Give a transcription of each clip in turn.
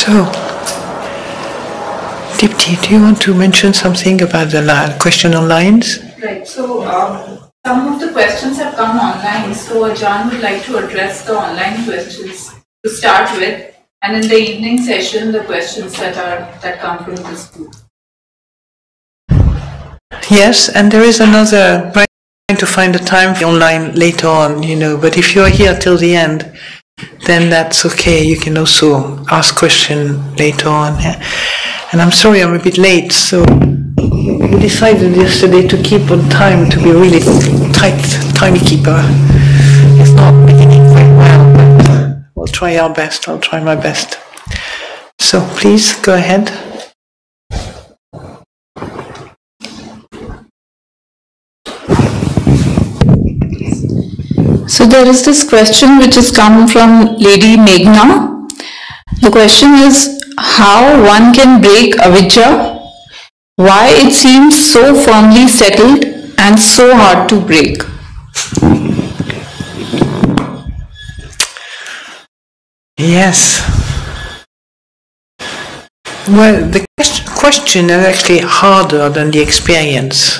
So, Dipti, do you want to mention something about the question on lines? Right, so some of the questions have come online, so Ajahn would like to address the online questions to start with, and in the evening session, the questions that come from this group. Yes, and there is another, trying to find a time for online later on, but if you are here till the end, then that's okay. You can also ask question later on. Yeah? And I'm sorry I'm a bit late, so we decided yesterday to keep on time, to be really tight timekeeper. It's not beginning very well, but we'll try our best. I'll try my best. So please go ahead. So there is this question which has come from Lady Meghna. The question is, how one can break avijja? Why it seems so firmly settled and so hard to break? Yes. Well, the question is actually harder than the experience.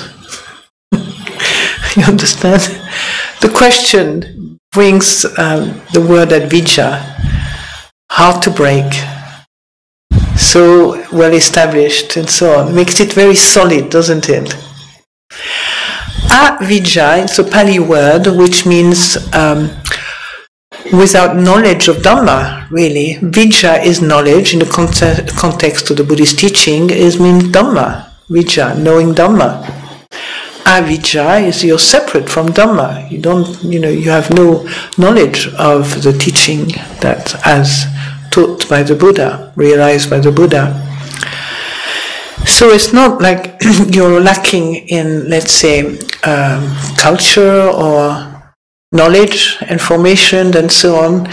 You understand? The question brings the word avijja, hard to break, so well established and so on, makes it very solid, doesn't it? Avijja, it's a Pali word which means without knowledge of Dhamma, really. Vijja is knowledge in the context of the Buddhist teaching, means Dhamma. Vijja, knowing Dhamma. Avijja is you're separate from Dhamma. You have no knowledge of the teaching that as taught by the Buddha, realized by the Buddha. So it's not like you're lacking in, let's say, culture or knowledge, information, and so on.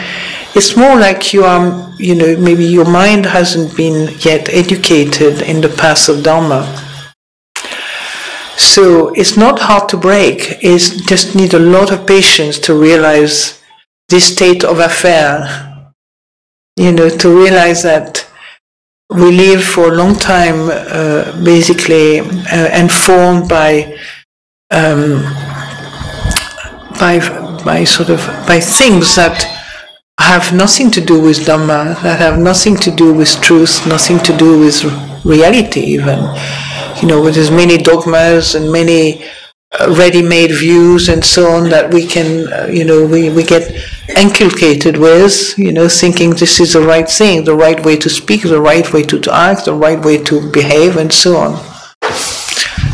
It's more like you are, maybe your mind hasn't been yet educated in the path of Dhamma. So it's not hard to break. It's just need a lot of patience to realize this state of affair. To realize that we live for a long time, basically informed by things that have nothing to do with Dhamma, that have nothing to do with truth, nothing to do with reality even. There's many dogmas and many ready-made views and so on that we can, we get inculcated with, thinking this is the right thing, the right way to speak, the right way to act, the right way to behave, and so on.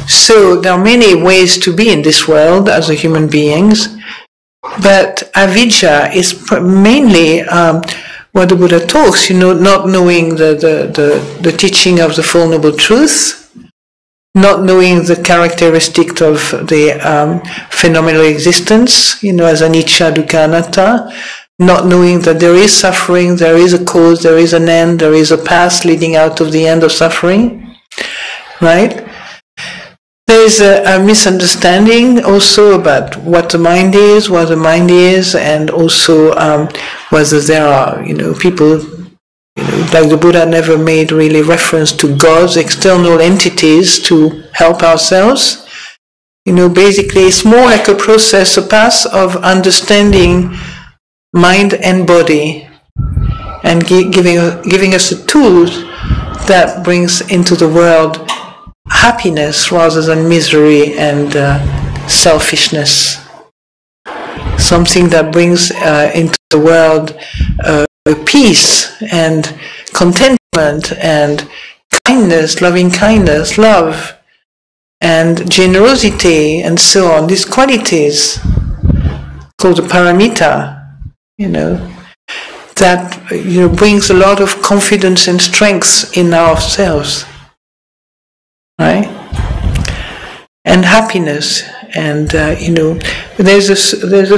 So there are many ways to be in this world as a human beings, but avijja is mainly what the Buddha talks, not knowing the teaching of the Four Noble Truths, not knowing the characteristic of the phenomenal existence, as anicca, dukkha, anatta, not knowing that there is suffering, there is a cause, there is an end, there is a path leading out of the end of suffering, right? There is a misunderstanding also about what the mind is, and also whether there are, people, like the Buddha never made really reference to gods, external entities to help ourselves. Basically it's more like a process, a path of understanding mind and body, and giving us the tools that brings into the world happiness rather than misery and selfishness. Something that brings into the world peace and contentment and kindness, loving kindness, love and generosity and so on. These qualities called the paramita, that brings a lot of confidence and strength in ourselves, right? And happiness, and there's a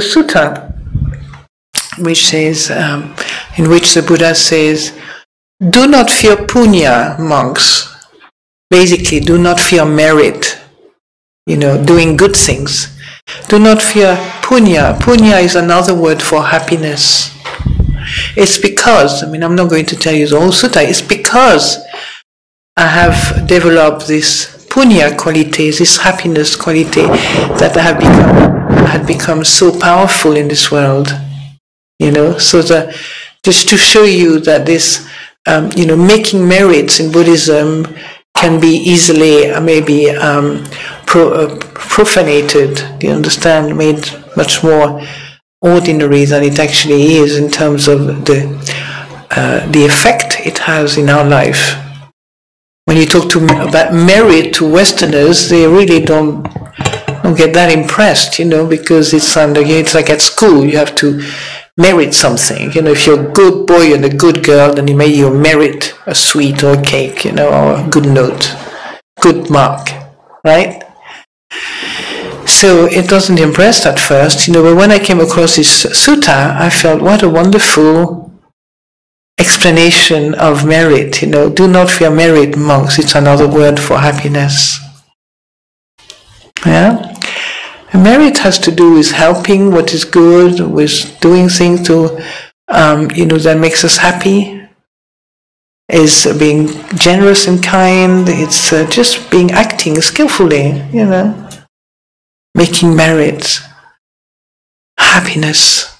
sutta which says, in which the Buddha says, do not fear punya, monks. Basically, do not fear merit, doing good things. Do not fear punya. Punya is another word for happiness. It's because, I'm not going to tell you the whole sutta, it's because I have developed this punya quality, this happiness quality, that I had become so powerful in this world. So just to show you that this, making merits in Buddhism can be easily maybe profanated, you understand, made much more ordinary than it actually is in terms of the effect it has in our life. When you talk about merit to Westerners, they really don't get that impressed, because it's like at school, you have to merit something. If you're a good boy and a good girl, then you merit a sweet or a cake, or a good note, good mark, right? So it doesn't impress at first, but when I came across this sutta, I felt what a wonderful explanation of merit. Do not fear merit, monks. It's another word for happiness. Yeah? And merit has to do with helping what is good, with doing things to, that makes us happy. Is being generous and kind. It's just acting skillfully, making merit, happiness.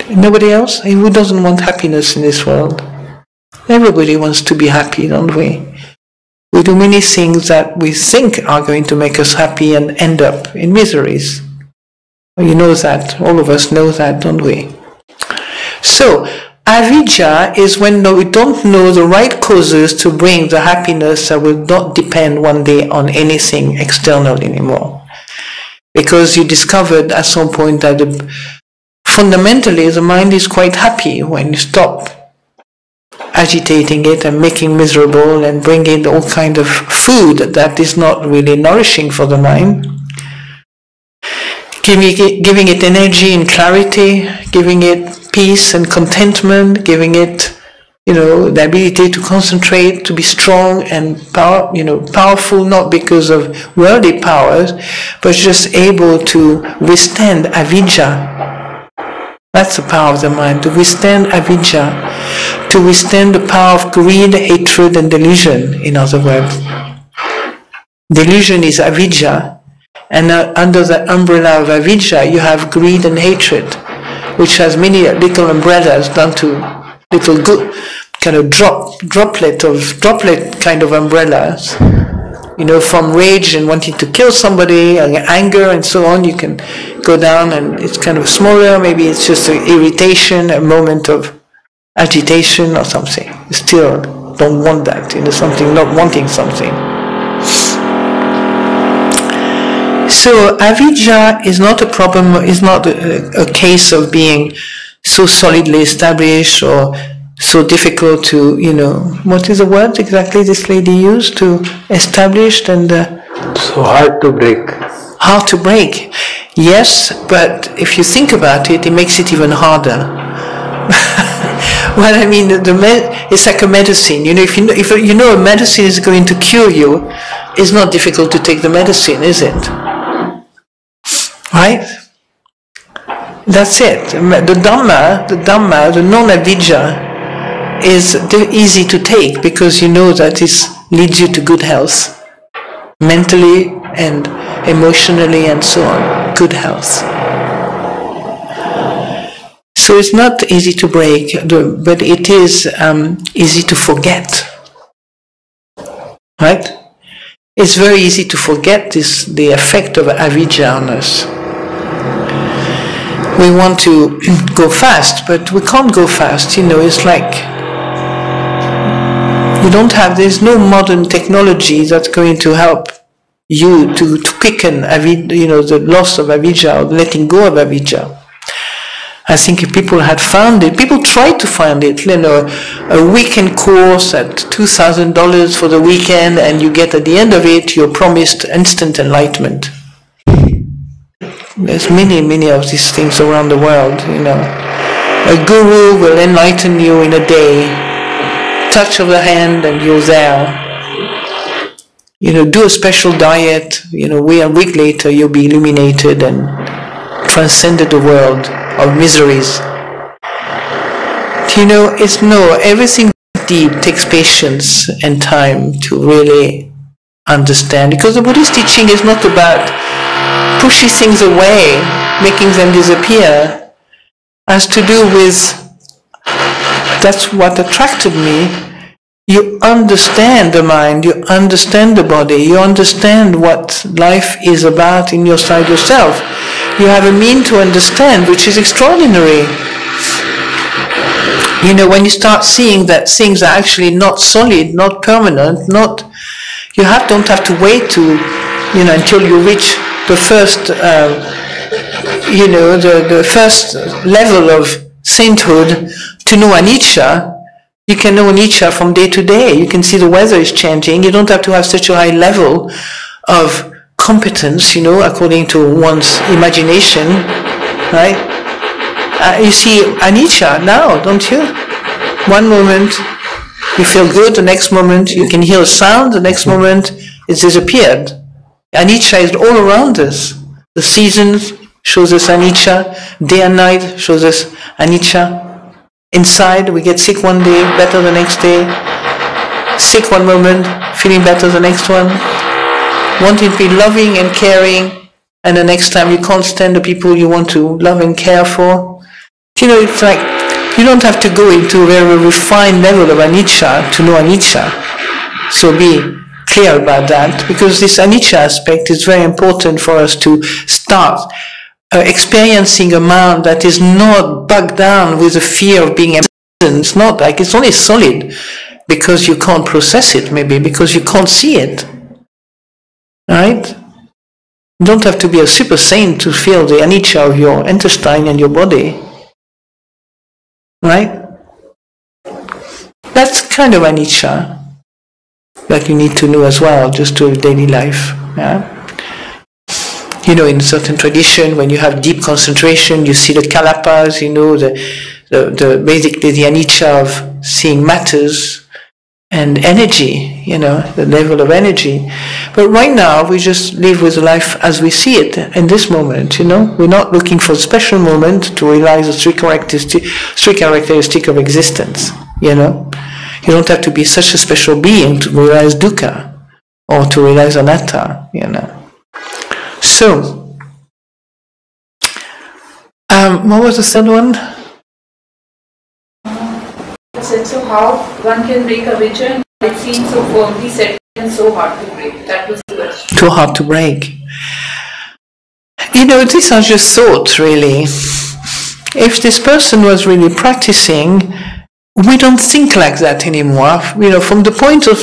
Nobody else? Who doesn't want happiness in this world? Everybody wants to be happy, don't we? We do many things that we think are going to make us happy and end up in miseries. You know that. All of us know that, don't we? So, avidya is when we don't know the right causes to bring the happiness that will not depend one day on anything external anymore. Because you discovered at some point that fundamentally the mind is quite happy when you stop agitating it and making miserable and bringing all kind of food that is not really nourishing for the mind. Giving it energy and clarity, giving it peace and contentment, giving it, the ability to concentrate, to be strong and powerful, not because of worldly powers, but just able to withstand avidya. That's the power of the mind, to withstand avidya, to withstand the power of greed, hatred, and delusion, in other words. Delusion is avidya, and under the umbrella of avidya, you have greed and hatred, which has many little umbrellas down to little good kind of droplet kind of umbrellas. From rage and wanting to kill somebody, and anger and so on, you can go down and it's kind of smaller, maybe it's just an irritation, a moment of agitation or something. You still don't want that, something, not wanting something. So avidya is not a problem, is not a case of being so solidly established or so difficult to, what is the word exactly this lady used, to established and... so hard to break. Hard to break, yes, but if you think about it, it makes it even harder. Well, it's like a medicine. If you know a medicine is going to cure you, it's not difficult to take the medicine, is it? Right? That's it. The Dhamma, the non-avidya, is easy to take because you know that it leads you to good health, mentally and emotionally and so on, good health. So it's not easy to break, but it is easy to forget, right? It's very easy to forget the effect of avidya on us. We want to go fast, but we can't go fast, it's like there's no modern technology that's going to help you to quicken the loss of avidya or letting go of avidya. I think if people had found it, people tried to find it, a weekend course at $2,000 for the weekend, and you get at the end of it, you're promised instant enlightenment. There's many of these things around the world, A guru will enlighten you in a day. Touch of the hand and you're there. Do a special diet, a week later you'll be illuminated and transcended the world of miseries. Everything deep takes patience and time to really understand, because the Buddhist teaching is not about pushing things away, making them disappear. It has to do with, that's what attracted me. You understand the mind, you understand the body, you understand what life is about inside yourself. You have a mean to understand, which is extraordinary. When you start seeing that things are actually not solid, not permanent, don't have to wait until you reach the first, the first level of sainthood to know anicca. You can know anicca from day to day. You can see the weather is changing. You don't have to have such a high level of competence, according to one's imagination, right? You see anicca now, don't you? One moment you feel good, the next moment you can hear a sound, the next moment it's disappeared. Anicca is all around us. The seasons shows us anicca, day and night shows us anicca. Inside, we get sick one day, better the next day. Sick one moment, feeling better the next one. Wanting to be loving and caring, and the next time you can't stand the people you want to love and care for. It's like, you don't have to go into a very refined level of anicca to know anicca. So be clear about that, because this anicca aspect is very important for us to start experiencing a mind that is not bogged down with the fear of being absent. It's not like, it's only solid because you can't process it, maybe because you can't see it. Right? You don't have to be a super saint to feel the anicca of your intestine and your body. Right? That's kind of anicca that you need to know as well, just to daily life. Yeah? In certain tradition, when you have deep concentration, you see the kalapas, basically the anicca of seeing matters and energy, the level of energy. But right now, we just live with life as we see it in this moment, We're not looking for a special moment to realize the three characteristic of existence, You don't have to be such a special being to realize dukkha or to realize anatta, So, what was the third one? So how one can break avijja? It seems so firmly set and so hard to break. That was the question. Too hard to break. These are just thoughts, really. If this person was really practicing, we don't think like that anymore. From the point of,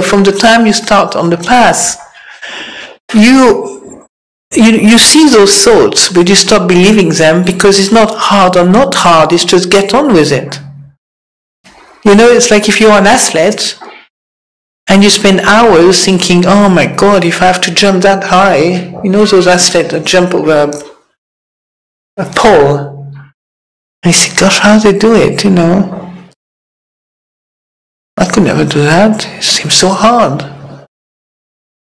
from the time you start on the path, you see those thoughts, but you stop believing them because it's not hard or not hard, it's just get on with it. It's like if you're an athlete and you spend hours thinking, oh my God, if I have to jump that high, those athletes that jump over a pole, and you think, gosh, how do they do it, I could never do that, it seems so hard.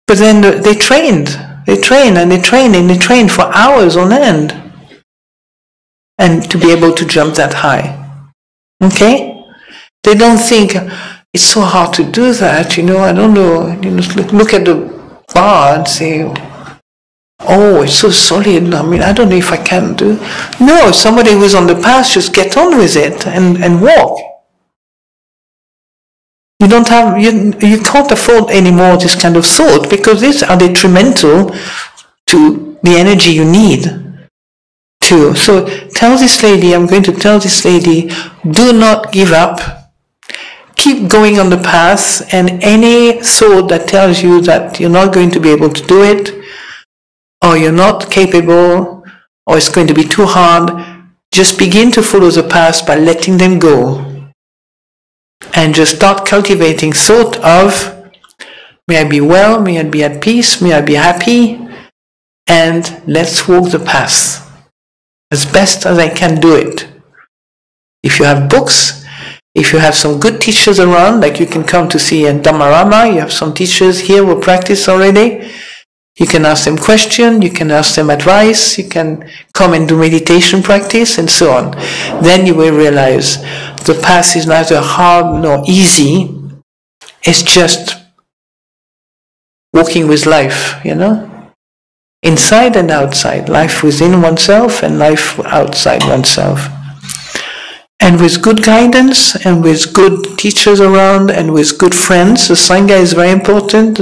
But then they train for hours on end, and to be able to jump that high. Okay? They don't think, it's so hard to do that, I don't know, look at the bar and say, oh, it's so solid, I don't know if I can do. No, somebody who's on the path, just get on with it and walk. You can't afford anymore this kind of thought, because these are detrimental to the energy you need to. So I'm going to tell this lady, do not give up. Keep going on the path, and any thought that tells you that you're not going to be able to do it, or you're not capable, or it's going to be too hard, just begin to follow the path by letting them go. And just start cultivating thought of, may I be well, may I be at peace, may I be happy, and let's walk the path as best as I can do it. If you have books, if you have some good teachers around, like you can come to see at Dhammārāma, you have some teachers here who practice already, You can ask them questions, you can ask them advice, you can come and do meditation practice and so on. Then you will realize the path is neither hard nor easy, it's just walking with life, inside and outside, life within oneself and life outside oneself. And with good guidance and with good teachers around and with good friends, the Sangha is very important,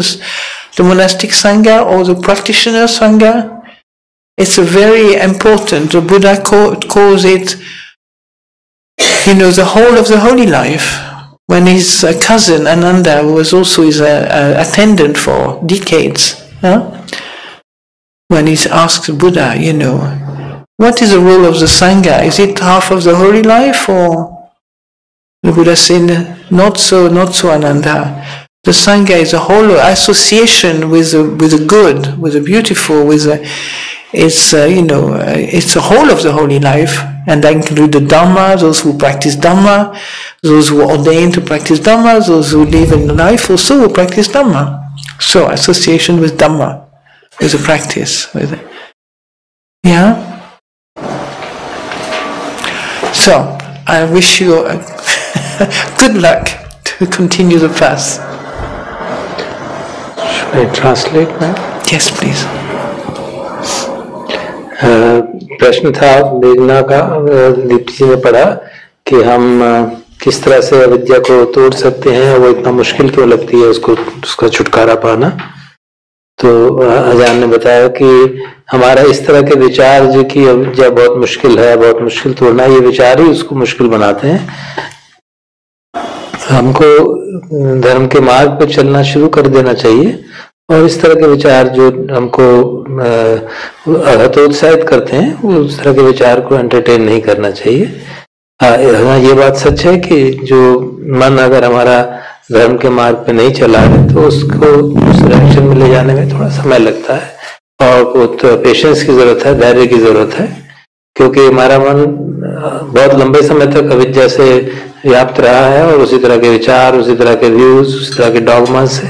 the monastic Sangha or the practitioner Sangha. It's a very important, the Buddha calls it, the whole of the holy life. When his cousin Ananda, who was also his attendant for decades, when he asked Buddha, what is the role of the Sangha? Is it half of the holy life? Or the Buddha said, not so Ananda. The Sangha is a whole association with the good, with the beautiful, it's a whole of the holy life, and that includes the Dhamma, those who practice Dhamma, those who are ordained to practice Dhamma, those who live in life also who practice Dhamma. So association with Dhamma, with the practice, yeah. So I wish you good luck to continue the path. Should I translate now? Yes, please. प्रश्न था मेघना का, दीप्ति जी ने पढ़ा कि हम किस तरह से अविद्या को तोड़ सकते हैं और वो इतना मुश्किल क्यों लगती है उसका छुटकारा पाना। तो आजान ने बताया कि हमारा इस तरह के विचार जो कि अविद्या बहुत मुश्किल है, बहुत मुश्किल तोड़ना, ये विचार ही उसको मुश्किल बनाते हैं। हमको धर्म के मार्ग पर चलना शुरू कर देना चाहिए और इस तरह के विचार जो हमको हतोत्साहित करते हैं, उस तरह के विचार को एंटरटेन नहीं करना चाहिए। हाँ, ये बात सच है कि जो मन अगर हमारा धर्म के मार्ग पे नहीं चला है तो उसको उस डायरेक्शन में ले जाने में थोड़ा समय लगता है और बहुत पेशेंस की जरूरत है, धैर्य की जरूरत है, क्योंकि हमारा मन बहुत लंबे समय तक अविद्या से व्याप्त रहा है और उसी तरह के विचार, उसी तरह के व्यूज, उसी तरह के डॉगमास से,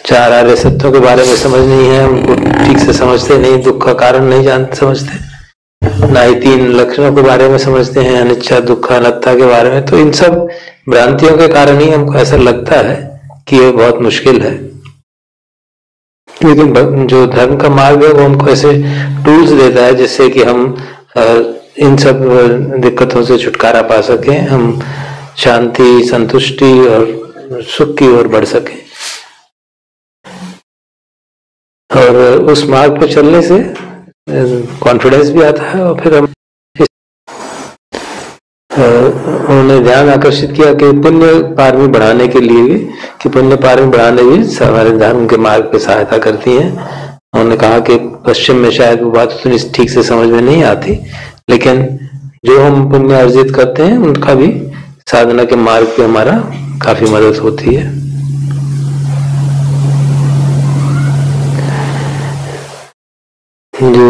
चार आर्य सत्यों के बारे में समझ नहीं है, उनको ठीक से समझते नहीं, दुख का कारण नहीं समझते, ना ही तीन लक्षणों के बारे में समझते हैं, अनिच्छा, दुख, अनात्ता के बारे में। तो इन सब भ्रांतियों के कारण ही हमको ऐसा लगता है कि ये बहुत मुश्किल है। लेकिन जो धर्म का मार्ग है वो हमको ऐसे टूल्स देता है जिससे कि हम इन सब दिक्कतों से छुटकारा पा सकें, हम शांति, संतुष्टि और सुख की ओर बढ़ सकें। और उस मार्ग पर चलने से कॉन्फिडेंस भी आता है और फिर हम उन्होंने ध्यान आकर्षित किया कि पुण्य पारमी बढ़ाने के लिए भी, कि पुण्य पारमी बढ़ाने भी हमारे धर्म के मार्ग पे सहायता करती हैं। उन्होंने कहा कि पश्चिम में शायद वो बात उतनी ठीक से समझ में नहीं आती, लेकिन जो हम पुण्य अर्जित करते हैं उनका भी साधना के मार्ग पे हमारा काफी मदद होती है। जो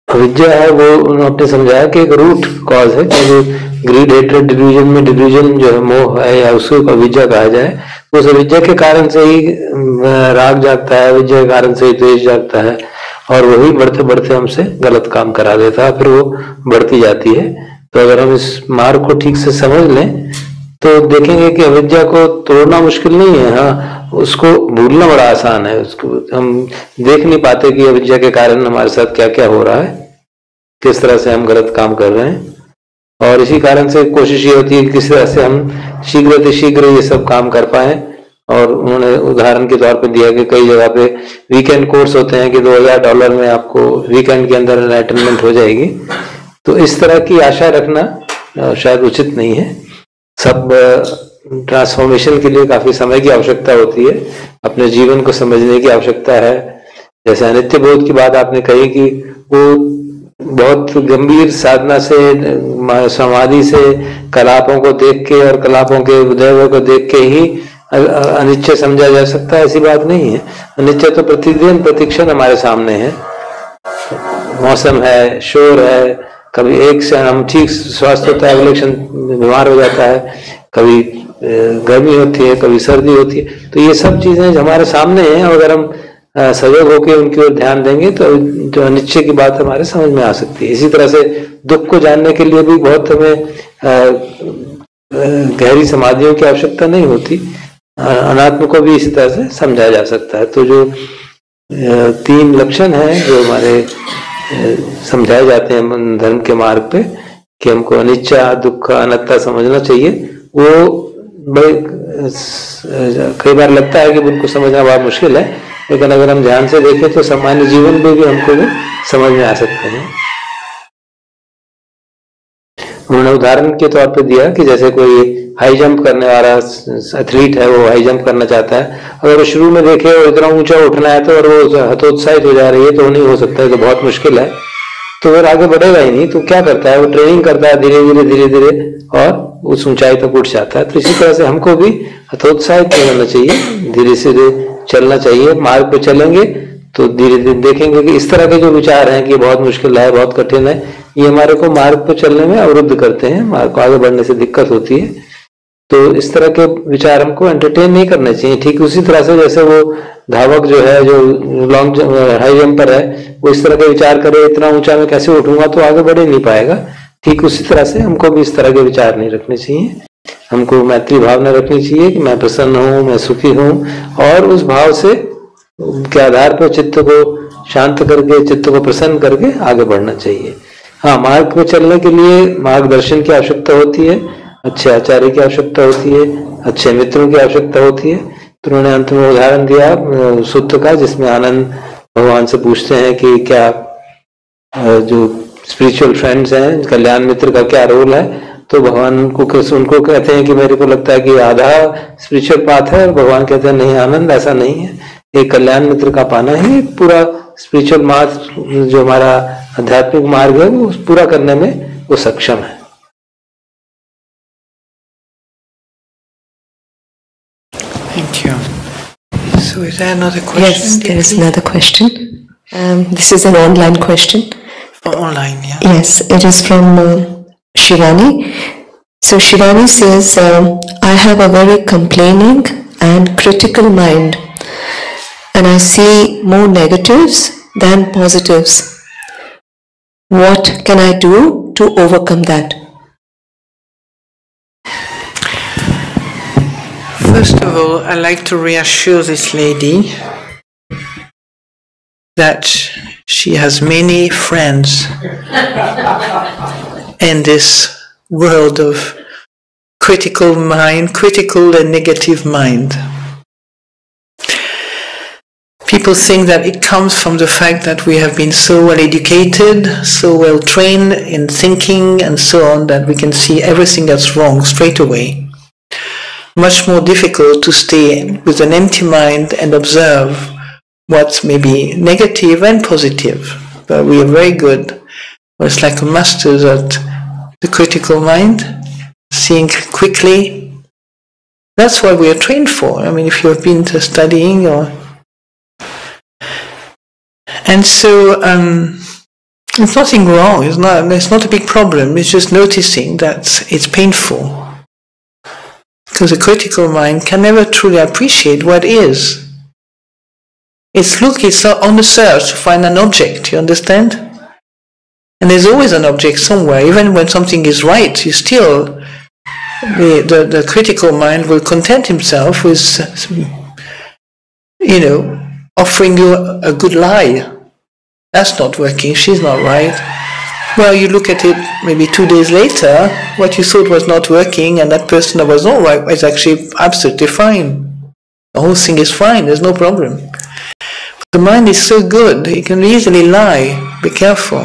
अविद्या है वो उन्होंने समझाया कि एक रूट कॉज है, ग्रीड, हेट्रेड, डिल्यूजन में डिल्यूजन जो है, मोह है या उसको अविद्या कहा जाए, उस अविद्या के कारण से ही राग जागता है, अविद्या के कारण से ही द्वेष जागता है और वही बढ़ते बढ़ते हमसे गलत काम करा देता है, फिर वो बढ़ती जाती है। तो अगर हम इस मार्ग को ठीक से समझ लें तो देखेंगे कि अविद्या को तोड़ना मुश्किल नहीं है, हाँ उसको भूलना बड़ा आसान है। उसको हम देख नहीं पाते कि अविद्या के कारण हमारे साथ क्या क्या हो रहा है, किस तरह से हम गलत काम कर रहे हैं, और इसी कारण से कोशिश ये होती है कि किस तरह से हम शीघ्र ये सब काम कर पाए। और उन्होंने उदाहरण के तौर पे दिया कि कई जगह पे वीकेंड कोर्स होते हैं कि $2000 में आपको वीकेंड के अंदर एनलाइटनमेंट हो जाएगी। तो इस तरह की आशा रखना शायद उचित नहीं है। सब ट्रांसफॉर्मेशन के लिए काफी समय की आवश्यकता होती है, अपने जीवन को समझने की आवश्यकता है। जैसे अनित्य बोध की बात आपने कही कि वो बहुत गंभीर साधना से, समाधि से, कलापों को देख के और कलापों के उदय को देख के ही अनिश्चय समझा जा सकता है, ऐसी बात नहीं है। अनिश्चय तो प्रतिदिन प्रतिक्षण हमारे सामने है। मौसम है, शोर है, कभी एक क्षण हम ठीक स्वास्थ्य होता है, अगले क्षण बीमार हो जाता है, कभी गर्मी होती है, कभी सर्दी होती है। तो ये सब चीजें हमारे सामने हैं और अगर हम सजग होकर उनकी ओर ध्यान देंगे तो जो अनिश्चय की बात हमारे समझ में आ सकती है। इसी तरह से दुख को जानने के लिए भी बहुत हमें गहरी समाधियों की आवश्यकता नहीं होती। अनात्म को भी इसी तरह से समझा जा सकता है। तो जो 3 लक्षण हैं जो हमारे समझाए जाते हैं धर्म के मार्ग पे कि हमको अनिच्छा, दुख, अनात्ता समझना चाहिए, वो बड़े कई बार लगता है कि उनको समझना बहुत मुश्किल है, लेकिन अगर हम ध्यान से देखें तो सामान्य जीवन में भी हमको वो समझ में आ सकते हैं। उन्होंने उदाहरण के तौर पे दिया कि जैसे कोई हाई जंप करने वाला एथलीट है, वो हाई जंप करना चाहता है, अगर वो शुरू में देखे और इतना ऊंचा उठना है तो और वो हतोत्साहित हो जा रही है तो नहीं हो सकता है, तो बहुत मुश्किल है, तो फिर आगे बढ़ेगा ही नहीं। तो क्या करता है, वो ट्रेनिंग करता है धीरे धीरे और उस ऊंचाई तक उठ जाता है। तो इसी तरह से हमको भी हतोत्साहित नहीं होना चाहिए, धीरे धीरे चलना चाहिए। मार्ग पे चलेंगे तो धीरे धीरे देखेंगे कि इस तरह के जो विचार हैं कि बहुत मुश्किल है, बहुत कठिन है, ये हमारे को मार्ग पे चलने में अवरुद्ध करते हैं, मार्ग को आगे बढ़ने से दिक्कत होती है। तो इस तरह के विचार हमको एंटरटेन नहीं करने चाहिए। ठीक उसी तरह से जैसे वो धावक जो है, जो लॉन्ग हाई जंपर है, वो इस तरह के विचार करे इतना ऊंचा मैं कैसे उठूंगा, तो आगे बढ़ ही नहीं पाएगा। ठीक उसी तरह से हमको भी इस तरह के विचार नहीं रखने चाहिए। हमको मैत्री भावना रखनी चाहिए कि मैं प्रसन्न हूँ, मैं सुखी हूँ, और उस भाव से के आधार पर चित्त को शांत करके, चित्त को प्रसन्न करके आगे बढ़ना चाहिए। हाँ, मार्ग में चलने के लिए मार्गदर्शन की आवश्यकता होती है, अच्छे आचार्य की आवश्यकता होती है, अच्छे मित्रों की आवश्यकता होती है। तो उन्होंने अंत में उदाहरण दिया सूत्र का, जिसमें आनंद भगवान से पूछते हैं कि क्या जो स्पिरिचुअल फ्रेंड्स हैं, कल्याण मित्र का क्या रोल है। तो भगवान उनको कहते हैं कि मेरे को लगता है कि आधा स्पिरिचुअल पाथ है, और भगवान कहते हैं नहीं आनंद, ऐसा नहीं है, एक कल्याण मित्र का पाना ही पूरा स्पिरिचुअल मार्ग, जो हमारा आध्यात्मिक मार्ग है, वो पूरा करने में वो सक्षम है। Thank you. So is there another question? Yes, there is another question. This is an online question. Oh, online, yeah. Yes, it is from Shivani. So Shivani says, I have a very complaining and critical mind, and I see more negatives than positives. What can I do to overcome that? First of all, I'd like to reassure this lady that she has many friends in this world of critical mind, critical and negative mind. People think that it comes from the fact that we have been so well educated, so well trained in thinking and so on, that we can see everything that's wrong straight away. Much more difficult to stay with an empty mind and observe what's maybe negative and positive. But we are very good. It's like a masters at the critical mind, seeing quickly. That's what we are trained for. I mean, if you have been to studying or... And so, there's nothing wrong. It's not a big problem. It's just noticing that it's painful. Because a critical mind can never truly appreciate what is. It's on the search to find an object, you understand? And there's always an object somewhere. Even when something is right, you still, the critical mind will content himself with, offering you a good lie. That's not working, she's not right. Well, you look at it maybe 2 days later, what you thought was not working, and that person that was not right is actually absolutely fine. The whole thing is fine, there's no problem. But the mind is so good, it can easily lie. Be careful.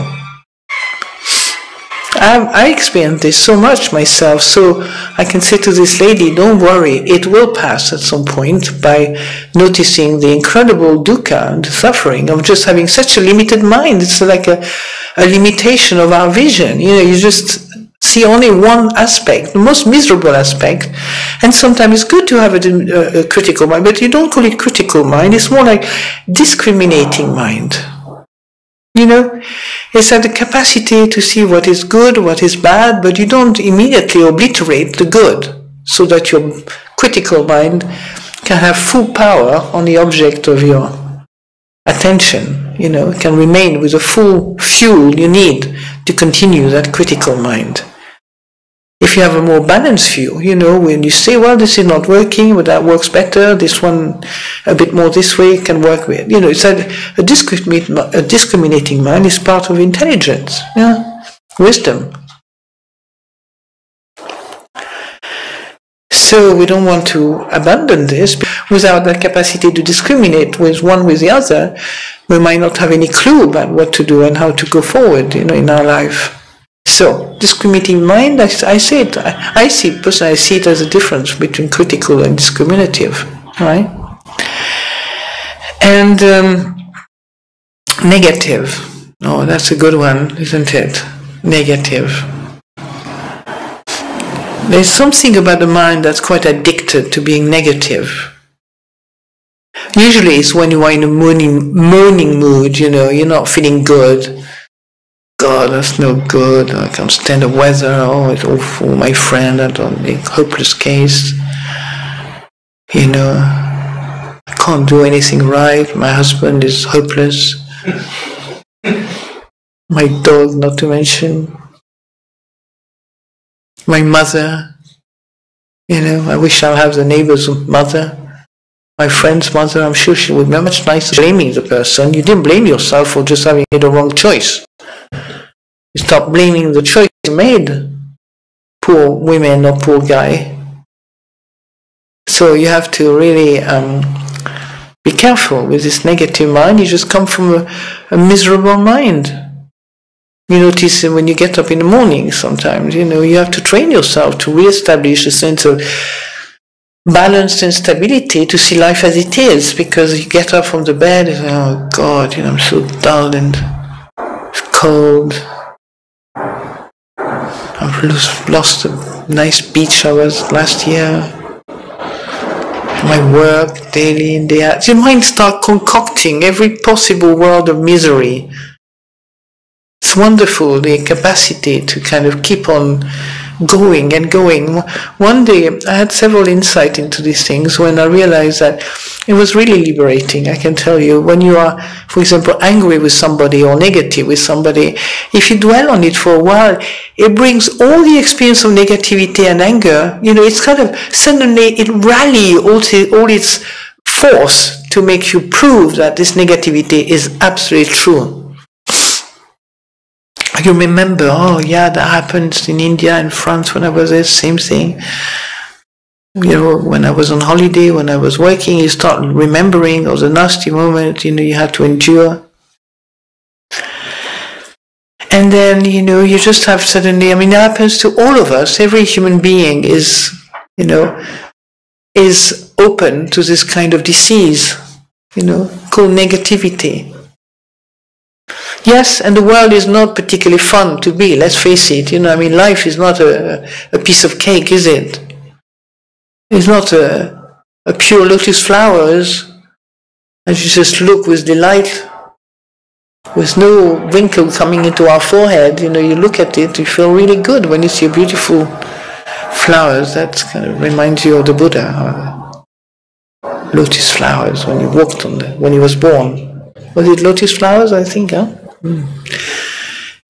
I experienced this so much myself, so I can say to this lady, don't worry, it will pass at some point, by noticing the incredible dukkha and the suffering of just having such a limited mind. It's like a limitation of our vision. You just see only one aspect, the most miserable aspect, and sometimes it's good to have a critical mind, but you don't call it critical mind, it's more like discriminating mind. It's like the capacity to see what is good, what is bad, but you don't immediately obliterate the good, so that your critical mind can have full power on the object of your attention, can remain with the full fuel you need to continue that critical mind. If you have a more balanced view, when you say, well, this is not working, but that works better, this one a bit more this way can work with. It's a discriminating mind is part of intelligence, wisdom. So we don't want to abandon this. Without that capacity to discriminate with one with the other, we might not have any clue about what to do and how to go forward, in our life. So, discriminating mind, I see it as a difference between critical and discriminative, right? And negative. Oh, that's a good one, isn't it? Negative. There's something about the mind that's quite addicted to being negative. Usually it's when you are in a moaning mood, you're not feeling good. God, that's no good. I can't stand the weather. Oh, it's awful. My friend, I don't think, hopeless case. I can't do anything right. My husband is hopeless. My dog, not to mention. My mother. I wish I'll have the neighbor's mother. My friend's mother, I'm sure she would be much nicer. Blaming the person. You didn't blame yourself for just having made a wrong choice. You stop blaming the choice you made. Poor women or poor guy. So you have to really be careful with this negative mind. You just come from a miserable mind. You notice when you get up in the morning sometimes, you have to train yourself to re-establish a sense of balance and stability to see life as it is, because you get up from the bed and say, oh God, I'm so dull and it's cold. I've lost a nice beach I was last year. My work, daily in, day out. Your mind starts concocting every possible world of misery. It's wonderful, the capacity to kind of keep on going and going. One day I had several insights into these things when I realized that it was really liberating. I can tell you, when you are, for example, angry with somebody or negative with somebody, if you dwell on it for a while, it brings all the experience of negativity and anger, it's kind of suddenly it rallies all its force to make you prove that this negativity is absolutely true. You remember, oh yeah, that happened in India and France when I was there, same thing. When I was on holiday, when I was working, you start remembering all the nasty moments, you had to endure. And then, you just have suddenly, it happens to all of us. Every human being is open to this kind of disease, called negativity. Yes, and the world is not particularly fun to be, let's face it. Life is not a piece of cake, is it? It's not a pure lotus flowers, and you just look with delight, with no wrinkle coming into our forehead. You look at it, you feel really good when you see beautiful flowers. That kind of reminds you of the Buddha, lotus flowers, when you walked on them, when he was born. Was it lotus flowers, I think, huh?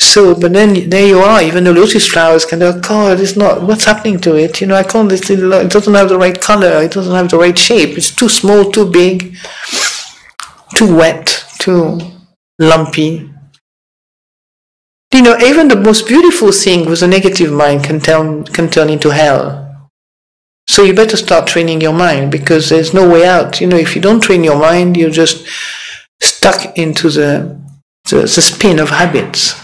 So, but then there you are, even the lotus flowers can go, God, it's not, what's happening to it? I can't, it doesn't have the right color, it doesn't have the right shape, it's too small, too big, too wet, too lumpy. Even the most beautiful thing with a negative mind can turn into hell. So you better start training your mind, because there's no way out. If you don't train your mind, you're just stuck into the spin of habits.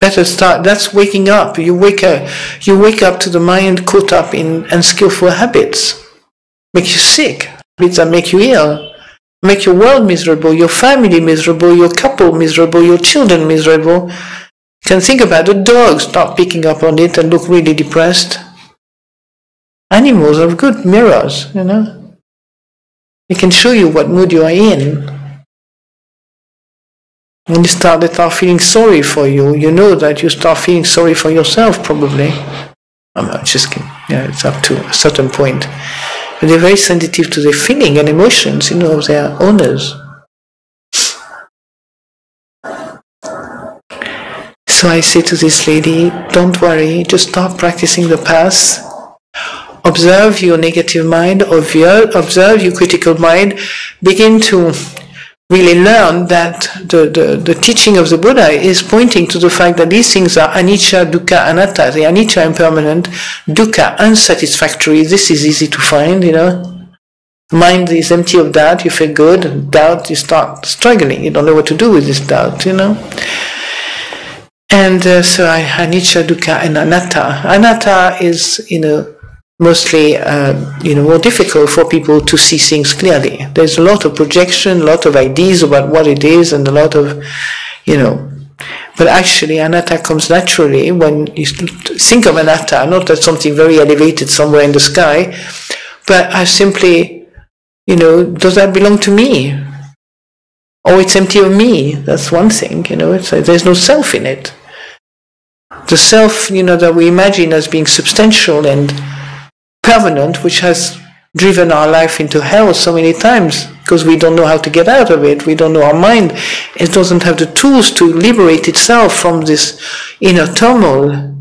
Better start. That's waking up. You wake up to the mind caught up in unskillful habits. Make you sick. Habits that make you ill. Make your world miserable, your family miserable, your couple miserable, your children miserable. You can think about the dogs start picking up on it and look really depressed. Animals are good mirrors, They can show you what mood you are in. When they start feeling sorry for you, that you start feeling sorry for yourself, probably. I'm not just kidding. It's up to a certain point. But they're very sensitive to their feeling and emotions, of their owners. So I say to this lady, don't worry, just start practicing the path. Observe your negative mind, observe your critical mind, begin to really learn that the teaching of the Buddha is pointing to the fact that these things are anicca, dukkha, anatta. The anicca impermanent, dukkha unsatisfactory. This is easy to find, Mind is empty of doubt, you feel good. Doubt, you start struggling. You don't know what to do with this doubt, And so anicca, dukkha, and anatta. Anatta is, mostly, more difficult for people to see things clearly. There's a lot of projection, a lot of ideas about what it is, and a lot of, But actually, anatta comes naturally when you think of anatta, not as something very elevated somewhere in the sky, but as simply, does that belong to me? Or it's empty of me? That's one thing, there's no self in it. The self, that we imagine as being substantial and permanent, which has driven our life into hell so many times because we don't know how to get out of it. We don't know our mind. It doesn't have the tools to liberate itself from this inner turmoil.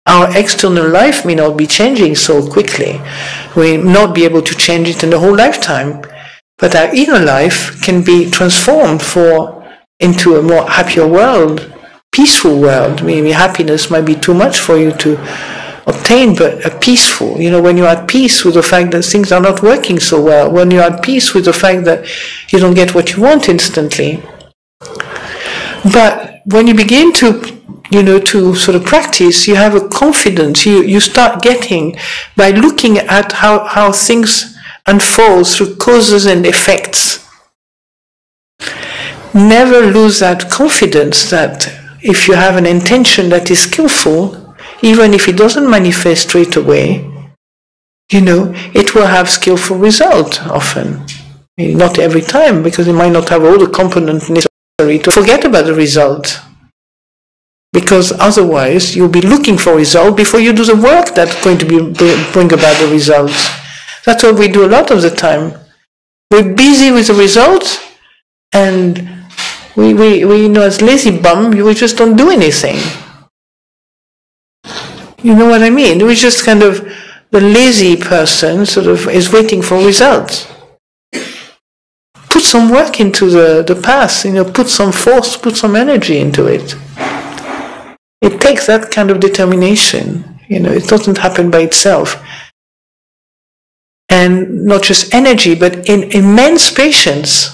Our external life may not be changing so quickly. We may not be able to change it in the whole lifetime. But our inner life can be transformed into a more happier world, peaceful world. Maybe happiness might be too much for you to obtain, but a peaceful, when you're at peace with the fact that things are not working so well, when you're at peace with the fact that you don't get what you want instantly. But when you begin to sort of practice, you have a confidence, you start getting, by looking at how things unfold through causes and effects. Never lose that confidence that if you have an intention that is skillful, even if it doesn't manifest straight away, it will have skillful result often. Not every time, because it might not have all the components necessary to forget about the result. Because otherwise you'll be looking for result before you do the work that's going to bring about the results. That's what we do a lot of the time. We're busy with the results, and we as lazy bum, we just don't do anything. You know what I mean? We just kind of, the lazy person sort of is waiting for results. Put some work into the path, put some force, put some energy into it. It takes that kind of determination. It doesn't happen by itself. And not just energy, but in immense patience.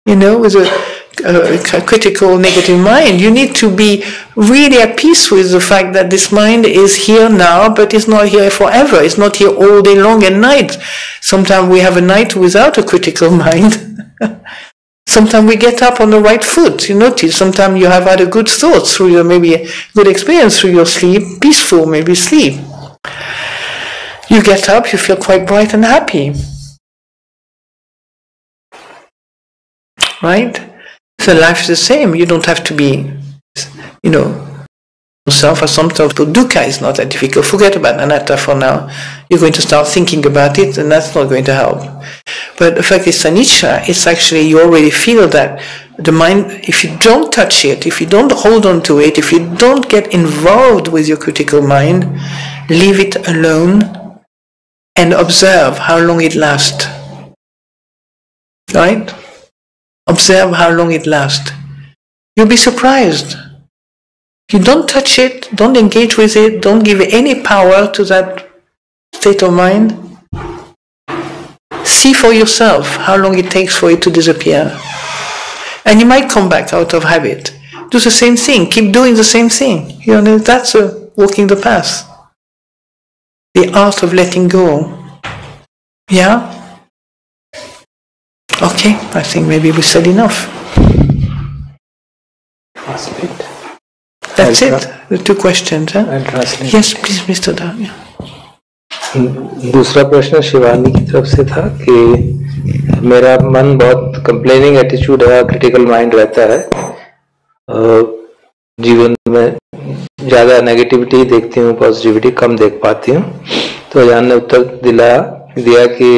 With a critical negative mind, you need to be really at peace with the fact that this mind is here now, but it's not here forever. It's not here all day long and night. Sometimes we have a night without a critical mind. Sometimes we get up on the right foot. You notice sometimes you have had a good thought through your, maybe a good experience through your sleep, peaceful maybe sleep. You get up, you feel quite bright and happy. Right? So life is the same. You don't have to be, yourself as some sort of dukkha is not that difficult. Forget about anatta for now. You're going to start thinking about it, and that's not going to help. But the fact is anicca, it's actually, you already feel that the mind, if you don't touch it, if you don't hold on to it, if you don't get involved with your critical mind, leave it alone and observe how long it lasts. Right? Observe how long it lasts. You'll be surprised. You don't touch it, don't engage with it, don't give any power to that state of mind. See for yourself how long it takes for it to disappear. And you might come back out of habit. Do the same thing, keep doing the same thing. That's walking the path. The art of letting go. Yeah? Okay, I think maybe we said enough. That's it, the two questions. Yes, please, Mr. Da. दूसरा प्रश्न शिवानी की तरफ से था कि मेरा मन बहुत कंप्लेनिंग एटीट्यूड है, क्रिटिकल माइंड रहता है, जीवन में ज्यादा नेगेटिविटी देखती हूँ, पॉजिटिविटी कम देख पाती हूँ. तो अजान ने उत्तर दिया कि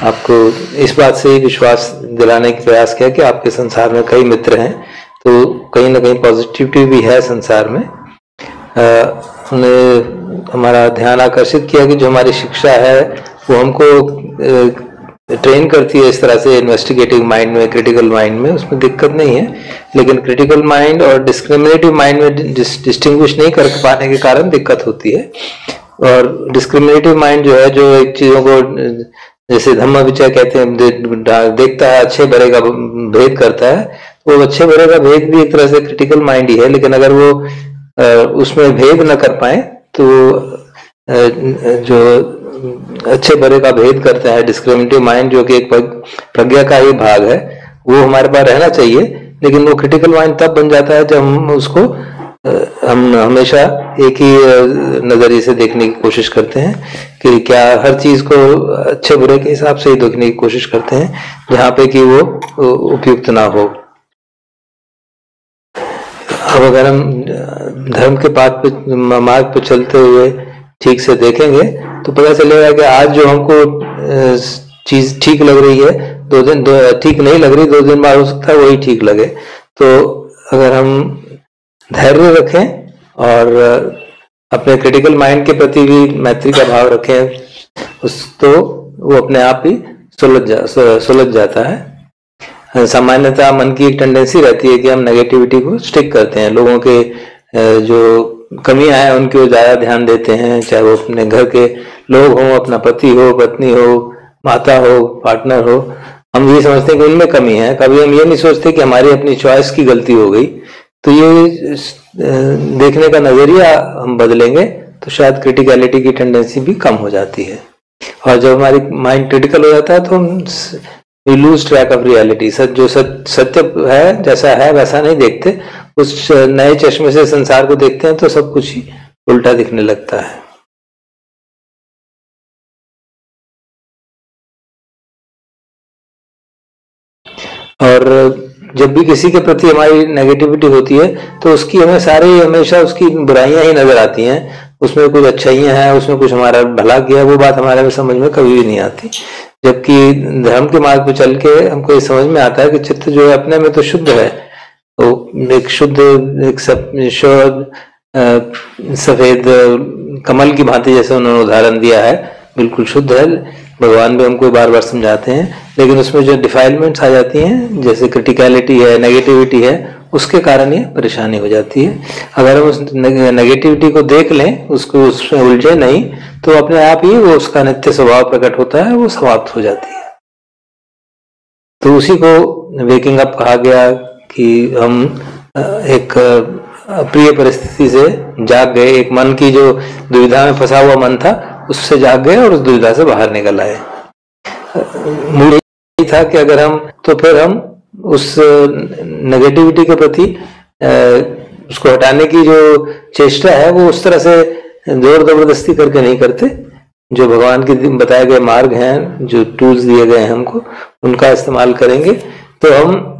आपको इस बात से ही विश्वास दिलाने का प्रयास किया कि आपके संसार में कई मित्र हैं, तो कहीं ना कहीं पॉजिटिविटी भी है संसार में। उन्हें हमारा ध्यान आकर्षित किया कि जो हमारी शिक्षा है वो हमको ट्रेन करती है इस तरह से इन्वेस्टिगेटिव माइंड में, क्रिटिकल माइंड में, उसमें दिक्कत नहीं है। लेकिन क्रिटिकल माइंड और डिस्क्रिमिनेटिव माइंड में डिस्टिंग्विश नहीं कर पाने के कारण दिक्कत होती है। और डिस्क्रिमिनेटिव माइंड जो है, जो एक चीजों को जैसे धम्म विचार कहते हैं, देखता है, अच्छे बुरे का भेद करता है, वो अच्छे बुरे का भेद भी एक तरह से क्रिटिकल माइंड ही है। लेकिन अगर वो उसमें भेद न कर पाए तो जो अच्छे बुरे का भेद करता है डिस्क्रिमिनेटिव माइंड, जो कि एक प्रज्ञा का ही भाग है, वो हमारे पास रहना चाहिए। लेकिन वो क्रिटिकल माइंड तब बन जाता है जब हम उसको हम हमेशा एक ही नजरिए से देखने की कोशिश करते हैं कि क्या हर चीज को अच्छे बुरे के हिसाब से ही देखने की कोशिश करते हैं, जहाँ पे कि वो उपयुक्त ना हो। अब अगर हम धर्म के मार्ग पे चलते हुए ठीक से देखेंगे तो पता चलेगा कि आज जो हमको चीज ठीक लग रही है, ठीक नहीं लग रही, 2 दिन बाद हो सकता है वही ठीक लगे। तो अगर हम धैर्य रखें और अपने क्रिटिकल माइंड के प्रति भी मैत्री का भाव रखें, तो वो अपने आप ही सुलझ जाता है। सामान्यतः मन की एक टेंडेंसी रहती है कि हम नेगेटिविटी को स्टिक करते हैं, लोगों के जो कमियां हैं उनकी वो ज्यादा ध्यान देते हैं, चाहे वो अपने घर के लोग हों, अपना पति हो, पत्नी हो, माता हो, पार्टनर हो। हम ये समझते हैं कि उनमें कमी है, कभी हम ये नहीं सोचते कि हमारी अपनी चॉइस की गलती हो गई। तो ये देखने का नजरिया हम बदलेंगे तो शायद क्रिटिकलिटी की टेंडेंसी भी कम हो जाती है। और जब हमारी माइंड क्रिटिकल हो जाता है तो हम लूज ट्रैक ऑफ रियलिटी, जो सत्य है जैसा है वैसा नहीं देखते, उस नए चश्मे से संसार को देखते हैं तो सब कुछ ही उल्टा दिखने लगता है। और जब भी किसी के प्रति हमारी नेगेटिविटी होती है तो उसकी हमेशा उसकी बुराइयां ही नजर आती हैं, उसमें कुछ अच्छाइयां हैं, उसमें कुछ हमारा भला किया, वो बात हमारे समझ में कभी भी नहीं आती। जबकि धर्म के मार्ग पे चल के हमको ये समझ में आता है कि चित्त जो है अपने में तो शुद्ध है, तो एक शुद्ध, एक सफेद कमल की भांति, जैसे उन्होंने उदाहरण दिया है, बिल्कुल शुद्ध है। भगवान भी हमको बार बार समझाते हैं, लेकिन उसमें जो डिफाइलमेंट्स आ जाती हैं, जैसे क्रिटिकलिटी है, नेगेटिविटी है, उसके कारण ये परेशानी हो जाती है। अगर हम उस नेगेटिविटी को देख लें, उसमें उलझे नहीं, तो अपने आप ही वो उसका नित्य स्वभाव प्रकट होता है, वो समाप्त हो जाती है। तो उसी को वेकिंग अप कहा गया कि हम एक अप्रिय परिस्थिति से जाग गए, एक मन की जो दुविधा में फंसा हुआ मन था उससे जाग गए और उस दुविधा से बाहर निकल आए। मूल यही था कि अगर हम, तो फिर हम उस नेगेटिविटी के प्रति उसको हटाने की जो चेष्टा है वो उस तरह से जोर जबरदस्ती करके नहीं करते। जो भगवान के बताए गए मार्ग हैं, जो टूल्स दिए गए हैं हमको, उनका इस्तेमाल करेंगे तो हम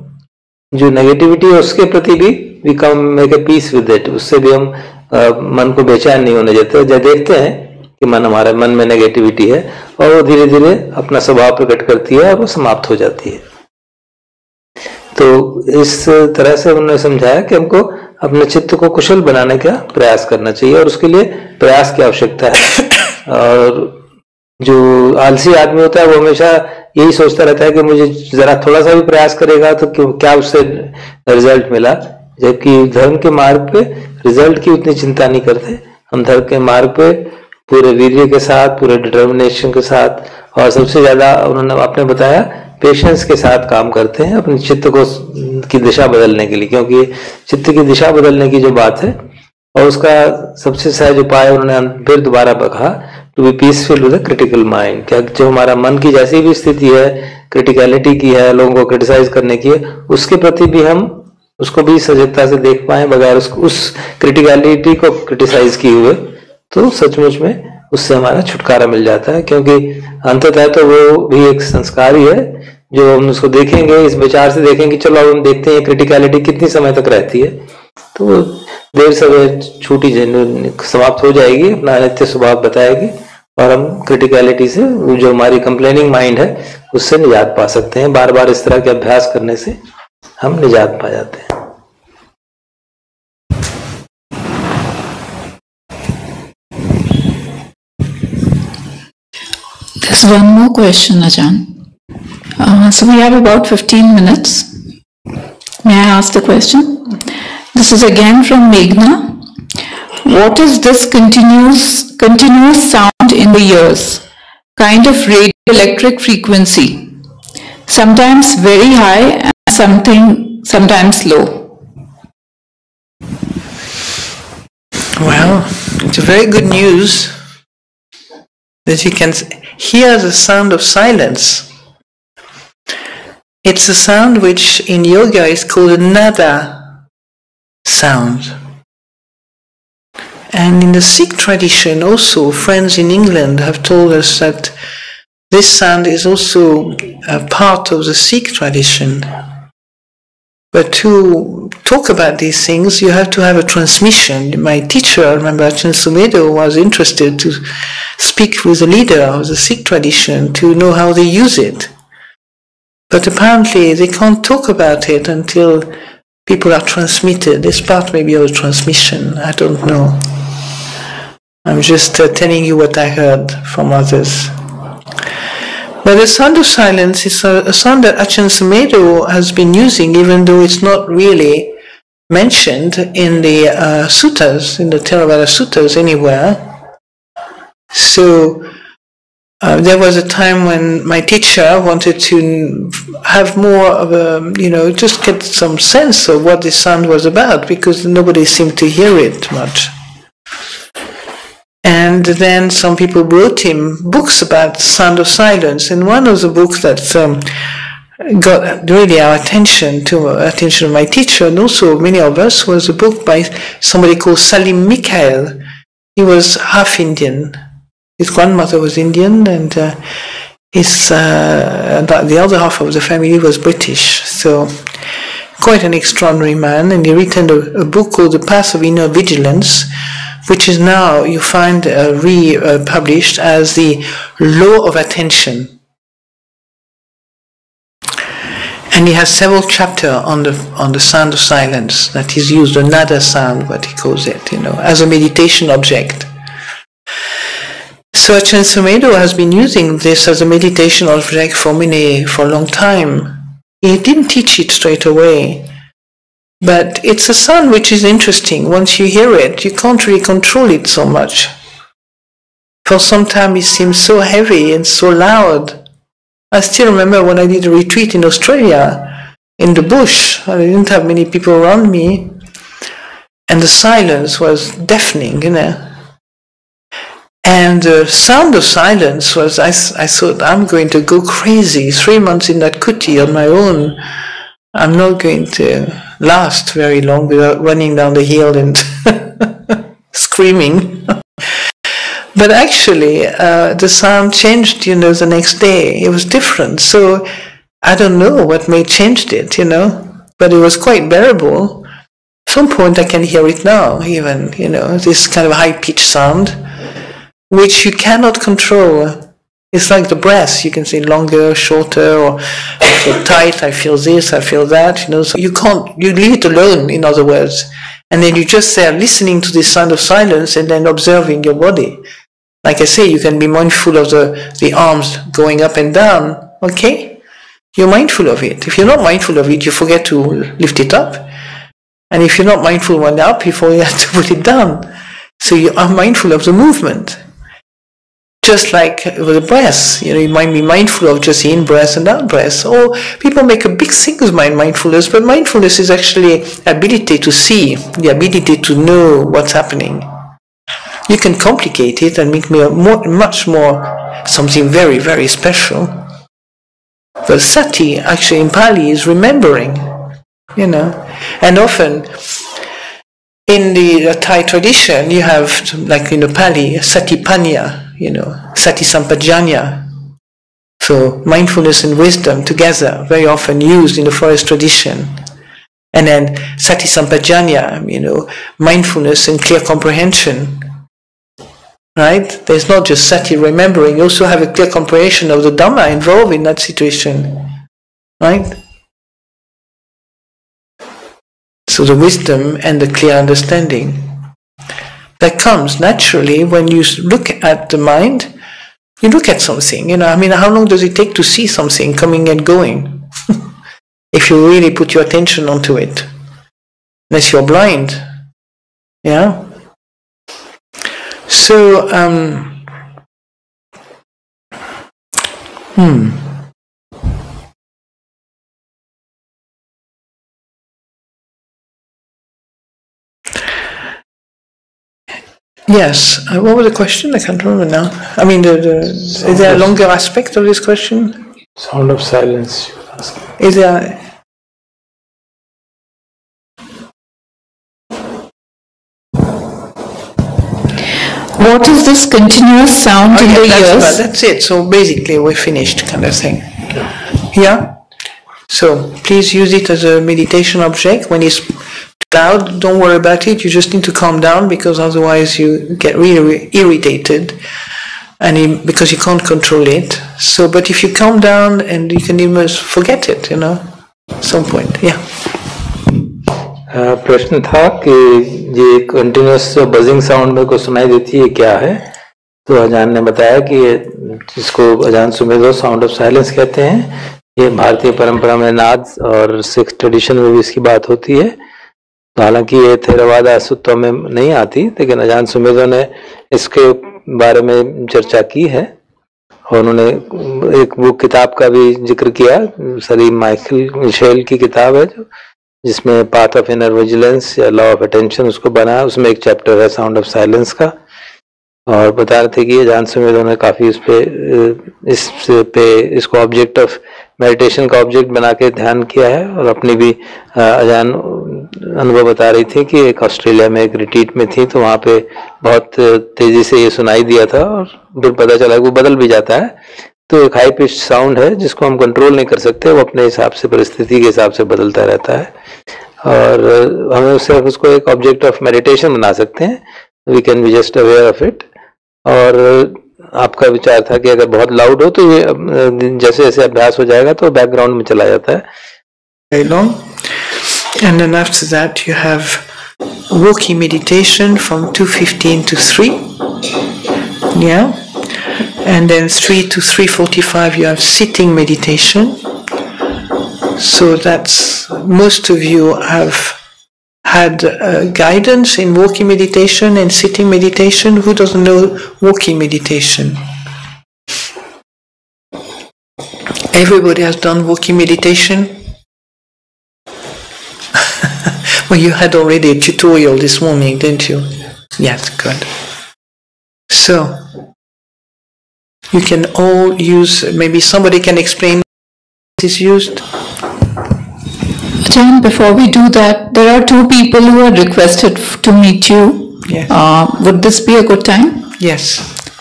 जो नेगेटिविटी है उसके प्रति भी we can make a peace with it, उससे भी हम मन को बेचैन नहीं होने देते। जब देखते हैं कि हमारे मन में नेगेटिविटी है और वो धीरे धीरे अपना स्वभाव प्रकट करती है और वो समाप्त हो जाती है। तो इस तरह से उन्होंने समझाया कि हमको अपने चित्त को कुशल बनाने का प्रयास करना चाहिए और उसके लिए प्रयास की आवश्यकता है। और जो आलसी आदमी होता है वो हमेशा यही सोचता रहता है कि मुझे जरा थोड़ा सा भी प्रयास करेगा तो क्या उससे रिजल्ट मिला, जबकि धर्म के मार्ग पे रिजल्ट की उतनी चिंता नहीं करते। हम धर्म के मार्ग पे पूरे वीर्य के साथ, पूरे डिटर्मिनेशन के साथ और सबसे ज्यादा उन्होंने आपने बताया पेशेंस के साथ काम करते हैं अपने चित्त को की दिशा बदलने के लिए, क्योंकि चित्त की दिशा बदलने की जो बात है और उसका सबसे सहज उपाय उन्होंने फिर दोबारा कहा, to be peaceful with the critical mind. क्या जो हमारा मन की जैसी भी स्थिति है, क्रिटिकलिटी की है, लोगों को क्रिटिसाइज करने की है, उसके प्रति भी हम उसको भी सजगता से देख पाए बगैर उस क्रिटिकलिटी को क्रिटिसाइज किए हुए, तो सचमुच में उससे हमारा छुटकारा मिल जाता है। क्योंकि अंततः तो वो भी एक संस्कार ही है जो हम उसको देखेंगे, इस विचार से देखेंगे चलो अब हम देखते हैं क्रिटिकलिटी कितनी समय तक रहती है, तो देर से छूटी समाप्त हो जाएगी, अपना नित्य स्वभाव बताएगी और हम क्रिटिकलिटी से जो हमारी कंप्लेनिंग माइंड है उससे निजात पा सकते हैं। बार बार इस तरह के अभ्यास करने से हम निजात पा जाते हैं। There's one more question, Ajahn. So we have about 15 minutes. May I ask the question? This is again from Meghna. What is this continuous sound in the ears? Kind of radio-electric frequency. Sometimes very high and sometimes low. Well, it's a very good news that you can hear the sound of silence. It's a sound which in yoga is called a nada sound. And in the Sikh tradition also, friends in England have told us that this sound is also a part of the Sikh tradition. But to talk about these things, you have to have a transmission. My teacher, I remember Ajahn Sumedho, was interested to speak with the leader of the Sikh tradition to know how they use it. But apparently they can't talk about it until people are transmitted. It's part maybe of a transmission, I don't know. I'm just telling you what I heard from others. But the sound of silence is a sound that Ajahn Sumedho has been using, even though it's not really mentioned in the suttas, in the Theravada suttas anywhere. So there was a time when my teacher wanted to have more of a, just get some sense of what this sound was about, because nobody seemed to hear it much. And then some people wrote him books about sound of silence, and one of the books that got really our attention of my teacher, and also many of us, was a book by somebody called Salim Mikhail. He was half Indian. His grandmother was Indian, and the other half of the family was British. So quite an extraordinary man, and he written a book called The Path of Inner Vigilance, which is now, you find, republished as the Law of Attention. And he has several chapters on the sound of silence that is used, the nada sound, what he calls it, as a meditation object. So Ajahn Sumedho has been using this as a meditation object for a long time. He didn't teach it straight away. But it's a sound which is interesting. Once you hear it, you can't really control it so much. For some time it seems so heavy and so loud. I still remember when I did a retreat in Australia, in the bush. I didn't have many people around me, and the silence was deafening, And the sound of silence was, I thought, I'm going to go crazy. 3 months in that kuti on my own. I'm not going to last very long without running down the hill and screaming. But actually, the sound changed, the next day. It was different. So I don't know what made changed it, But it was quite bearable. At some point I can hear it now, even, this kind of high-pitched sound, which you cannot control. It's like the breath, you can say longer, shorter, or I feel tight, I feel this, I feel that, so you leave it alone, in other words. And then you just there listening to this sound of silence and then observing your body. Like I say, you can be mindful of the arms going up and down, okay? You're mindful of it. If you're not mindful of it, you forget to lift it up. And if you're not mindful when they're up, you forget to put it down. So you are mindful of the movement. Just like with the breath, you might be mindful of just the in-breath and out-breath. Or people make a big thing of mindfulness, but mindfulness is actually ability to see, the ability to know what's happening. You can complicate it and make much more something very, very special. But sati, actually in Pali, is remembering, And often, in the Thai tradition, you have, like in the Pali, satipanya, sati sampajanya. So mindfulness and wisdom together, very often used in the forest tradition. And then sati sampajanya, mindfulness and clear comprehension. Right? There's not just sati remembering, you also have a clear comprehension of the Dhamma involved in that situation. Right? So the wisdom and the clear understanding that comes naturally when you look at the mind You look at something, I mean, how long does it take to see something coming and going? If you really put your attention onto it. Unless you're blind. Yeah? So, Yes. What was the question? I can't remember now. I mean, is there a longer aspect of this question? Sound of silence. Is there? What is this continuous sound in the ears? That's it. So basically, we're finished, kind of thing. Yeah. So please use it as a meditation object. When it's loud, don't worry about it. You just need to calm down, because otherwise you get really irritated, and because you can't control it. So, but if you calm down, and you can even forget it, at some point. Yeah. प्रश्न था कि ये continuous buzzing sound मेरे को सुनाई देती है, क्या है? तो अजान ने बताया कि जिसको अजान सुमेधो साउंड ऑफ साइलेंस कहते हैं, ये भारतीय परंपरा में नाद और सिख ट्रेडिशन में भी इसकी बात होती है। तो हालांकि ये थेरवाद आसुत्व में नहीं आती, लेकिन अजान सुमेधो ने इसके बारे में चर्चा की है, और उन्होंने एक बुक किताब का भी जिक्र किया, सरी माइकल मिशेल की किताब है जिसमें पाथ ऑफ इनर विजिलेंस या लॉ ऑफ अटेंशन उसको बना, उसमें एक चैप्टर है साउंड ऑफ साइलेंस का, और बता रहे थे कि अजान सुमेधो ने काफी इसको ऑब्जेक्ट ऑफ मेडिटेशन का ऑब्जेक्ट बना के ध्यान किया है। और अपनी भी अजान अनुभव बता रही थी कि एक ऑस्ट्रेलिया में एक रिट्रीट में थी, तो वहाँ पे बहुत तेजी से ये सुनाई दिया था, और फिर पता चला कि वो बदल भी जाता है। तो एक हाई पिच साउंड है जिसको हम कंट्रोल नहीं कर सकते, वो अपने हिसाब से परिस्थिति के हिसाब से बदलता रहता है, और हमें सिर्फ उसको एक ऑब्जेक्ट ऑफ मेडिटेशन बना सकते हैं। We can be just aware of it. और आपका विचार था कि अगर बहुत लाउड हो तो ये जैसे जैसे अभ्यास हो जाएगा तो बैकग्राउंड में चला जाता है। Very long. And then after that you have walking meditation from 2:15 to 3. Yeah. And then 3 to 3:45 you have sitting meditation. So that's, most of you have had guidance in walking meditation and sitting meditation. Who doesn't know walking meditation? Everybody has done walking meditation. Well, you had already a tutorial this morning, didn't you? Yes, good. So, you can all use, maybe somebody can explain what is used. Ajahn, before we do that, there are two people who are requested to meet you. Yes. Would this be a good time? Yes.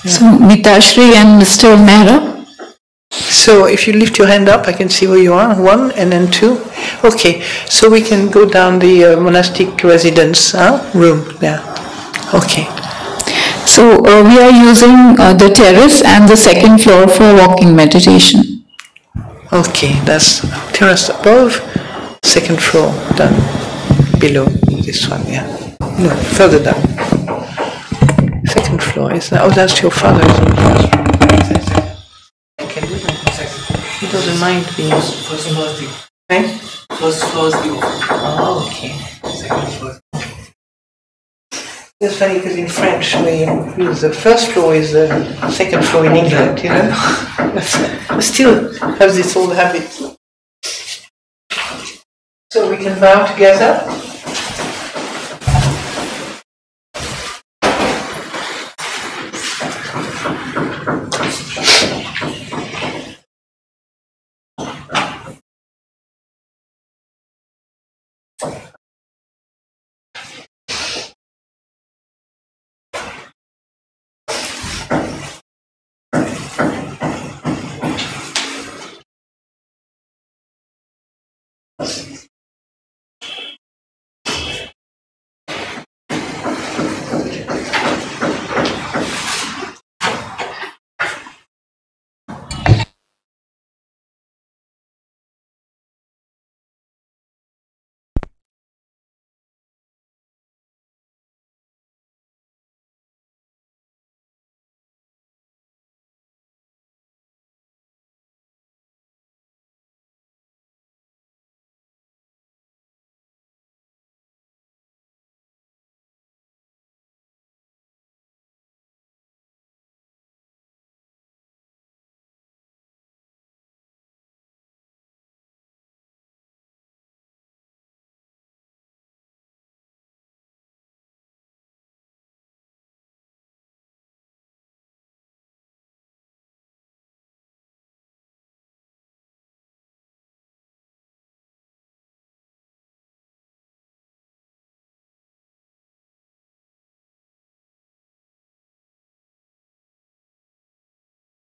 Yeah. So, Mitashri and Mr. Mehra. So if you lift your hand up, I can see where you are. 1 and then 2. Okay, so we can go down the monastic residence room there. Okay. So we are using the terrace and the second floor for walking meditation. Okay, that's terrace above, second floor down below this one, yeah. No, further down. Second floor, is that? Oh, that's your father, isn't it? He doesn't mind being. First floor is the. Right? First floor is the office. Oh, okay. Second floor is the. It's funny because in French we use the first floor is the second floor in England, you know. But still have this old habit. So we can bow together.